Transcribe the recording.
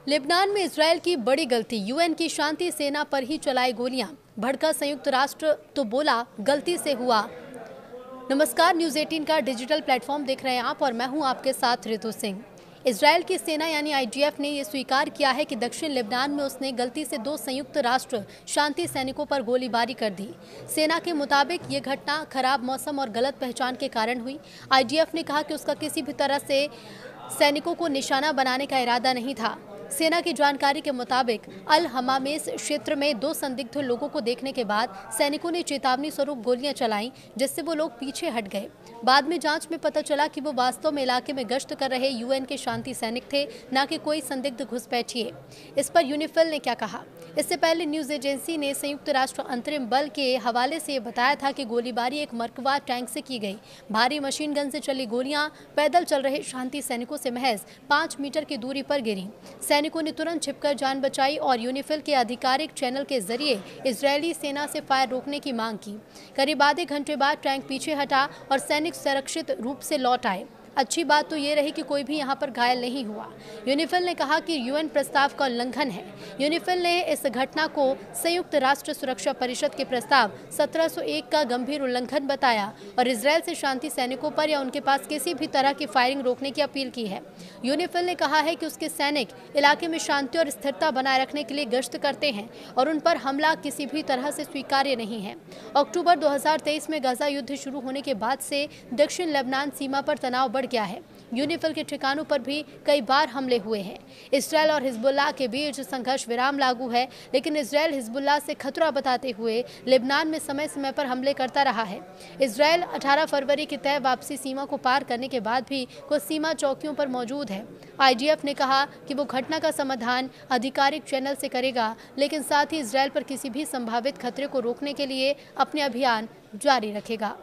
Lebanon में Israel की बड़ी गलती, यूएन की शांति सेना पर ही चलाई गोलियां। भड़का संयुक्त राष्ट्र तो बोला गलती से हुआ। नमस्कार, न्यूज़ 18 का डिजिटल प्लेटफॉर्म देख रहे हैं आप और मैं हूं आपके साथ ऋतु सिंह। इजरायल की सेना यानी आईडीएफ ने यह स्वीकार किया है कि दक्षिण लेबनान में उसने गलती से 2 संयुक्त राष्ट्र शांति सैनिकों पर गोलीबारी कर दी। सेना के मुताबिक ये घटना खराब मौसम और गलत पहचान के कारण हुई। आईडीएफ ने कहा कि उसका किसी भी तरह से सैनिकों को निशाना बनाने का इरादा नहीं था। सेना की जानकारी के मुताबिक अल हमामेस क्षेत्र में 2 संदिग्ध लोगों को देखने के बाद सैनिकों ने चेतावनी स्वरूप गोलियां चलाईं, जिससे वो लोग पीछे हट गए। बाद में जांच में पता चला कि वो वास्तव में इलाके में गश्त कर रहे यूएन के शांति सैनिक थे, न कि कोई संदिग्ध घुसपैठिए। इस पर यूनिफिल ने क्या कहा? इससे पहले न्यूज एजेंसी ने संयुक्त राष्ट्र अंतरिम बल के हवाले से बताया था कि गोलीबारी एक मर्कवा टैंक से की गई। भारी मशीन गन से चली गोलियां पैदल चल रहे शांति सैनिकों से महज 5 मीटर की दूरी पर गिरी। सैनिकों ने तुरंत छिपकर जान बचाई और यूनिफिल के आधिकारिक चैनल के जरिए इजरायली सेना से फायर रोकने की मांग की। करीब आधे घंटे बाद टैंक पीछे हटा और सैनिक सुरक्षित रूप से लौट आए। अच्छी बात तो ये रही कि कोई भी यहाँ पर घायल नहीं हुआ। यूनिफिल ने कहा कि यूएन प्रस्ताव का उल्लंघन है। यूनिफिल ने इस घटना को संयुक्त राष्ट्र सुरक्षा परिषद के प्रस्ताव 1701 का गंभीर उल्लंघन बताया और इजरायल से शांति सैनिकों पर या उनके पास किसी भी तरह की फायरिंग रोकने की अपील की है। यूनिफिल ने कहा है कि उसके सैनिक इलाके में शांति और स्थिरता बनाए रखने के लिए गश्त करते हैं और उन पर हमला किसी भी तरह से स्वीकार्य नहीं है। अक्टूबर 2023 में गजा युद्ध शुरू होने के बाद से दक्षिण लेबनान सीमा पर तनाव बढ़ गया है। यूनिफिल के ठिकानों पर भी कई बार हमले हुए हैं। इजरायल और हिजबुल्लाह के बीच संघर्ष विराम लागू है, लेकिन इजरायल हिजबुल्लाह से खतरा बताते हुए लेबनान में समय समय पर हमले करता रहा है। इजरायल 18 फरवरी की तय वापसी सीमा को पार करने के बाद भी कुछ सीमा चौकियों पर मौजूद है। आईडीएफ ने कहा कि वो घटना का समाधान आधिकारिक चैनल से करेगा, लेकिन साथ ही इजरायल पर किसी भी संभावित खतरे को रोकने के लिए अपने अभियान जारी रखेगा।